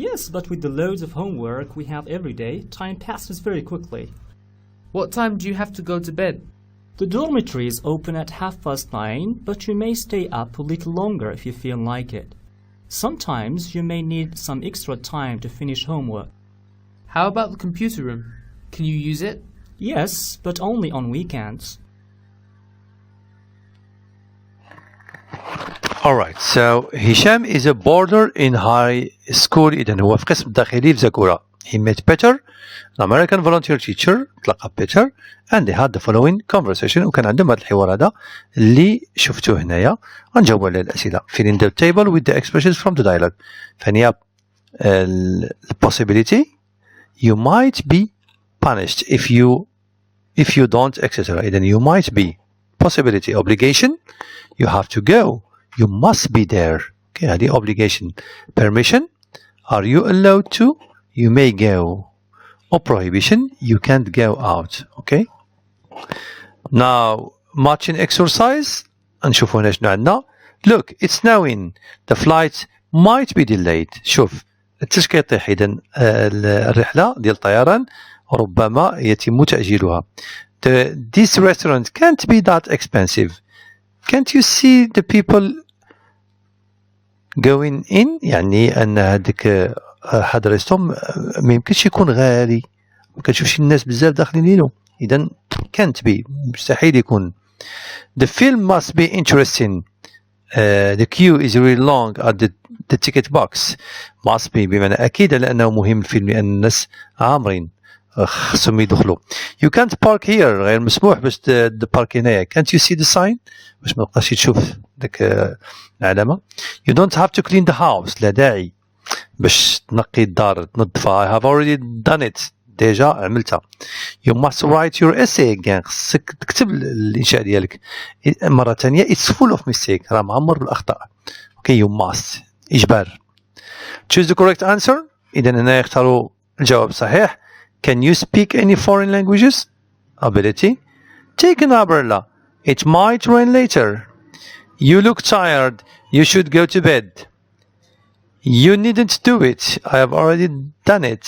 Yes, but with the loads of homework we have every day, time passes very quickly. What time do you have to go to bed? The dormitories open at 9:30, but you may stay up a little longer if you feel like it. Sometimes you may need some extra time to finish homework. How about the computer room? Can you use it? Yes, but only on weekends. Alright, so Hisham is a boarder in high school. إذا هو في قسم داخلي في زاكورا. He met Peter, an American volunteer teacher. تلقى Peter and they had the following conversation. وكان عندهم هذا الحوار هذا اللي شفتوه هنايا. غنجاوبوا على الأسئلة. Fill in the table with the expressions from the dialogue. فهنيا the possibility you might be punished if you don't etc. إذا you might be possibility obligation you have to go. You must be there. Okay, هذه obligation. Permission. Are you allowed to? You may go. Or prohibition. You can't go out. Okay. Now, matching exercise. نشوفوا هنا شنو عندنا. Look, it's snowing. The flight might be delayed. شوف التشكيل يطيح. إذا الرحلة ديال الطيران ربما يتم تأجيلها. This restaurant can't be that expensive. Can't you see the people going in يعني أن هذيك هذا الريستوران ما يمكنش يكون غالي ما كتشوفش الناس بزاف داخلين لينو. إذا can't be مستحيل يكون. The film must be interesting. The queue is really long at the ticket box. Must be بمعنى أكيد لأنه مهم الفيلم لأن الناس عامرين خصهم يدخلوا. You can't park here غير مسموح باش تباركي هنايا. Can't you see the sign باش ما تبقاش تشوف داك العلامة. You don't have to clean the house لا داعي باش تنقي الدار تنظفها. I have already done it ديجا عملتها. You must write your essay again خصك تكتب الإنشاء ديالك مرة ثانية. It's full of mistake راه معمر بالأخطاء. Okay, you must إجبار. Choose the correct answer. إذا هنا يختاروا الجواب صحيح. Can you speak any foreign languages? Ability. Take an umbrella. It might rain later. You look tired. You should go to bed. You needn't do it. I have already done it.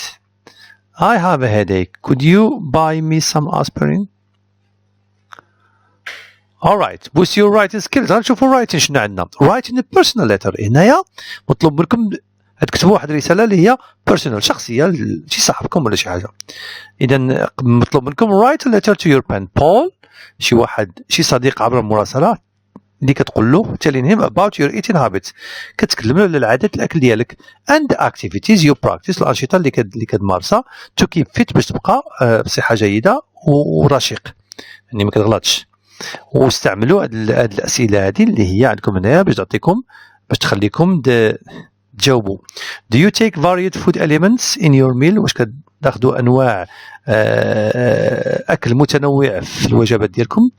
I have a headache. Could you buy me some aspirin? Alright. boost your writing skills. نشوفوا writing شنو عندنا. Writing a personal letter. هنايا مطلوب منكم تكتبوا واحد الرسالة اللي هي personal شخصية لشي صاحبكم ولا شي حاجة. إذا مطلوب منكم write a letter to your pen pal. شي صديق عبر المراسلة اللي كتقول له telling him about your eating habits. كتكلم له على العادات الأكل ديالك and the activities you practice الأنشطة اللي كتمارسها to keep fit باش تبقى بصحة جيدة ورشيق. يعني ما كتغلطش. واستعملوا هاد الأسئلة هذه اللي هي عندكم هنايا باش تعطيكم باش تخليكم تجاوبوا. Do you take varied food elements in your meal؟ واش كتاخذوا انواع اكل متنوع في الوجبات ديالكم؟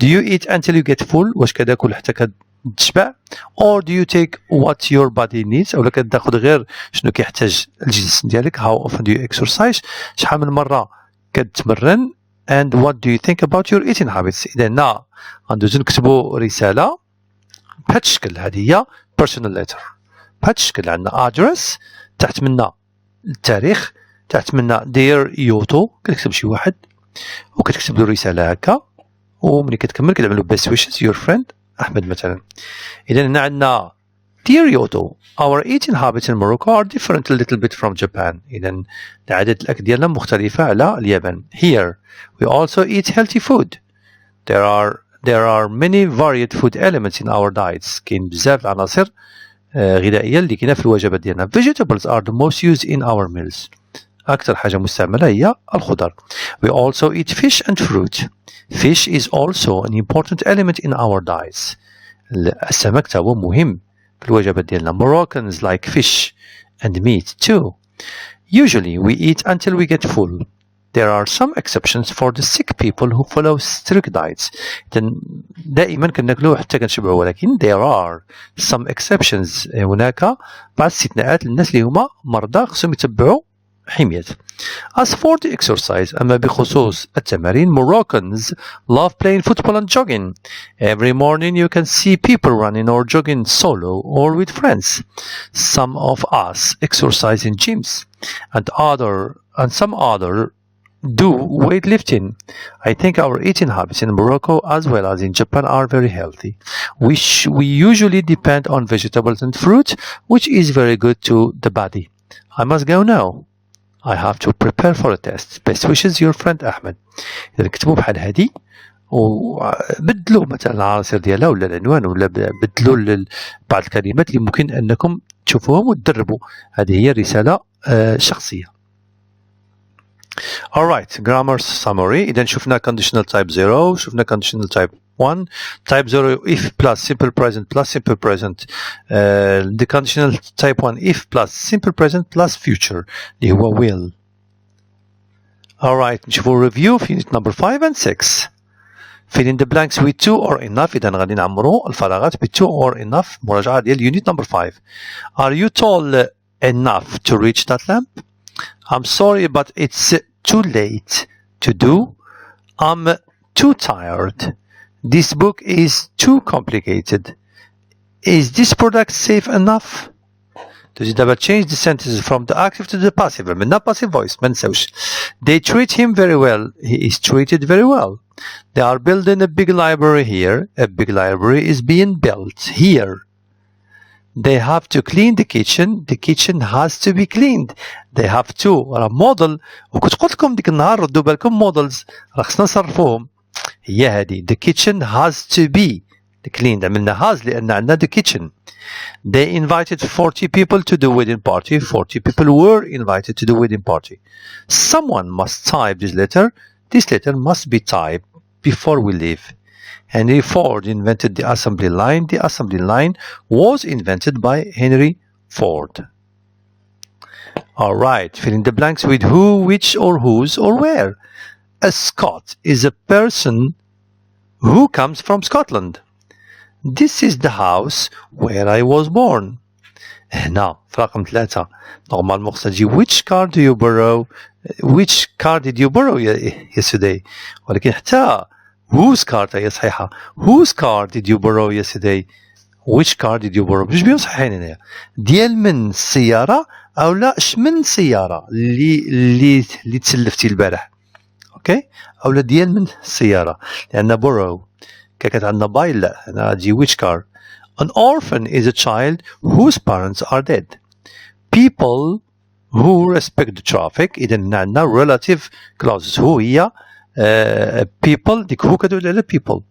Do you eat until you get full؟ واش كتاكل حتى كتشبع؟ Or do you take what your body needs؟ اولا كتاخذ غير شنو كيحتاج الجسم ديالك؟ How often do you exercise؟ شحال من مره كتمرن؟ And what do you think about your eating habits؟ اذا غندوزو نكتبوا رساله بهذا الشكل. هذه هي personal letter. بهذا الشكل عندنا address تحت منا التاريخ تحت منا dear يوتو كتكتب شي واحد وكتكتب له رسالة هكا وملي كتكمل كتعمل له best wishes your friend أحمد مثلا. إذا هنا عندنا dear يوتو our eating habits in Morocco are different a little bit from Japan. إذا العادات الأكل ديالنا مختلفة على اليابان. Here we also eat healthy food. There are many varied food elements in our diets. كاين بزاف العناصر غذائية اللي كاينة في الوجبات ديالنا. Vegetables are the most used in our meals. أكثر حاجة مستعملة هي الخضر. We also eat fish and fruit. Fish is also an important element in our diets. السمك هو مهم في الوجبات ديالنا. Moroccans like fish and meat too. Usually we eat until we get full. There are some exceptions for the sick people who follow strict diets. دائما كناكلو حتى كنشبعوا ولكن there are some exceptions. هناك بعض الاستثناءات للناس اللي هما مرضى خصهم يتبعوا حميات. As for the exercise أما بخصوص التمارين Moroccans love playing football and jogging. Every morning you can see people running or jogging solo or with friends. Some of us exercise in gyms and some other do weightlifting. I think our eating habits in Morocco as well as in Japan are very healthy. We usually depend on vegetables and fruit, which is very good to the body. I must go now. I have to prepare for a test. Best wishes your friend Ahmed. إذا كتبوا بحال هادي وبدلوا مثلا العناصر ديالها ولا العنوان ولا بدلوا بعض الكلمات اللي ممكن أنكم تشوفوهم وتدربوا. هذه هي رسالة شخصية. Alright, grammar summary. إذا شفنا conditional type 0, شفنا conditional type 1, type 0 if plus simple present plus simple present. The conditional type 1 if plus simple present plus future اللي هو will. Alright, نشوفوا review في unit number 5 and 6. Fill in the blanks with to or enough. إذا غادي نعمروا الفراغات ب to or enough. مراجعة ديال unit number 5. Are you tall enough to reach that lamp? I'm sorry, but it's too late to do. I'm too tired. This book is too complicated. Is this product safe enough? تجي دابا change the sentences from the active to the passive. عملنا passive voice ما نساوش. They treat him very well. He is treated very well. They are building a big library here. A big library is being built here. They have to clean the kitchen. The kitchen has to be cleaned. They have to. راه model وكنت قلت لكم ديك النهار ردوا بالكم models راه خصنا نصرفوهم. هي هذه. The kitchen has to be cleaned. عملنا has لأن عندنا the kitchen. They invited 40 people to the wedding party. 40 people were invited to the wedding party. Someone must type this letter. This letter must be typed before we leave. Henry Ford invented the assembly line. The assembly line was invented by Henry Ford. Alright, fill in the blanks with who, which, or whose, or where. A Scot is a person who comes from Scotland. This is the house where I was born. هنا في رقم 3 نورمالمون خصها تجي which car do you borrow which car did you borrow yesterday ولكن حتى whose car هي صحيحة whose car did you borrow yesterday which car did you borrow بجوج بيهم صحيحين هنايا ديال من السيارة أو لا من سيارة اللي تسلفتي البارح اوكي أو لا ديال من السيارة لأن borrow كانت عندنا buy لا هنا تجي which car. An orphan is a child whose parents are dead. People who respect the traffic إذا عندنا relative clauses هو هي people ديك هو كتدل على people.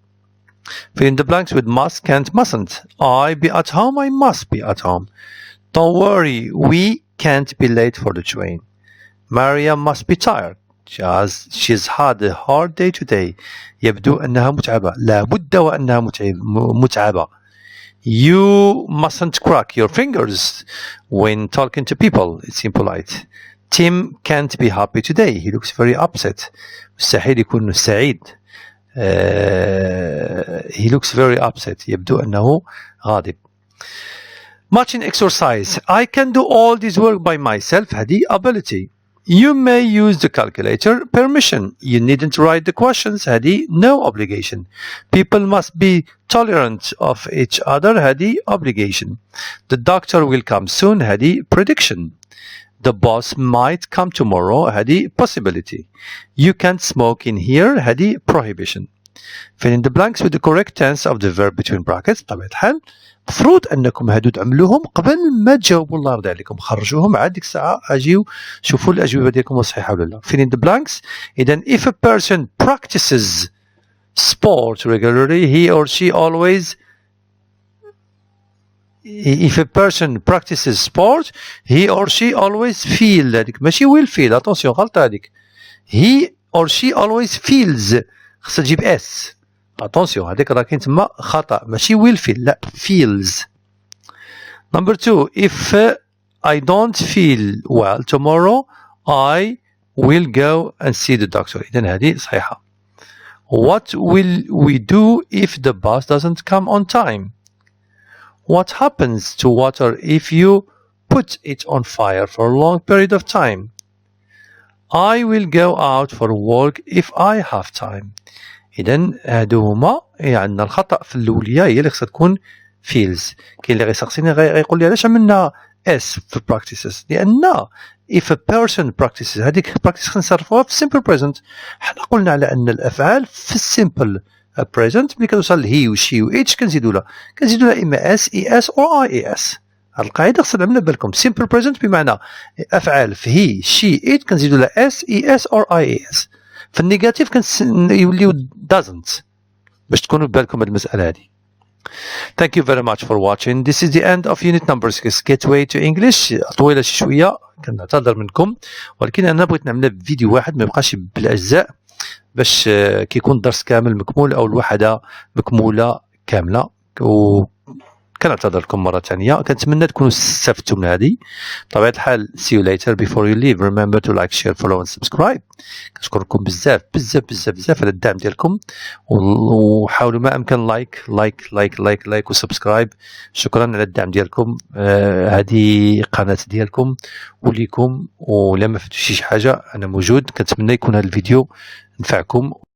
Fill in the blanks with must, can't, mustn't. I be at home, I must be at home. Don't worry, we can't be late for the train. Maria must be tired. She's had a hard day today. يبدو أنها متعبة. لا بد وأنها متعبة. You mustn't crack your fingers when talking to people. It's impolite. Tim can't be happy today. He looks very upset. مستحيل يكون سعيد. He looks very upset. يبدو أنه غاضب. Matching exercise. I can do all this work by myself. هذه ability. You may use the calculator. Permission. You needn't write the questions. هذه no obligation. People must be tolerant of each other. هذه obligation. The doctor will come soon. هذه prediction. The boss might come tomorrow. هذه possibility. You can't smoke in here. هذه prohibition. Fill in the blanks with the correct tense of the verb between brackets. بطبيعة الحال مفروض أنكم هادو تعملوهم قبل ما تجاوبوا الله يرضي عليكم خرجوهم عاد ديك الساعة أجيو شوفوا الأجوبة ديالكم صحيحة ولا لا. Fill in the blanks. إذا if a person practices sport regularly he or she always if a person practices sport he or she always feel هذيك ماشي will feel attention غلطة هذيك he or she always feels خصها تجيب اس attention هذيك راه كاين تما خطأ ماشي will feel لا feels. Number 2 if I don't feel well tomorrow I will go and see the doctor. إذن هذه صحيحة. What will we do if the bus doesn't come on time? What happens to water if you put it on fire for a long period of time? I will go out for a walk if I have time. إذن هادو هما عندنا الخطأ في الأولية هي اللي خصها تكون feels. كاين اللي غيسقسيني غيقول لي علاش عملنا s في practices لأن if a person practices هذيك practice خصنا نصرفوها في simple present. حنا قلنا على أن الأفعال في simple present ملي كتوصل he و she و it كنزيدو لها إما s es or ies. هاد القاعدة خصنا نعملها بالكم simple present بمعنى أفعال في he she it كنزيدو لها s es or ies. في النيجاتيف يوليو doesn't باش تكونوا بالكم هاد المسألة هادي. Thank you very much for watching. This is the end of unit number 6 Gateway to English. طويلة شي شوية كنعتذر منكم ولكن أنا بغيت نعملها بفيديو واحد ما يبقاش بالأجزاء باش كيكون الدرس كامل مكمول أو الوحدة مكمولة كاملة. كنعتذر لكم مرة ثانية كنتمنى تكونوا استفدتوا من هذه. بطبيعة الحال see you later. Before you leave remember to like share follow and subscribe. كنشكركم بزاف بزاف بزاف بزاف على الدعم ديالكم وحاولوا ما امكن لايك وسبسكرايب. شكرا على الدعم ديالكم. هذه قناة ديالكم وليكم ولا ما فتوش شي حاجة انا موجود. كنتمنى يكون هذا الفيديو نفعكم.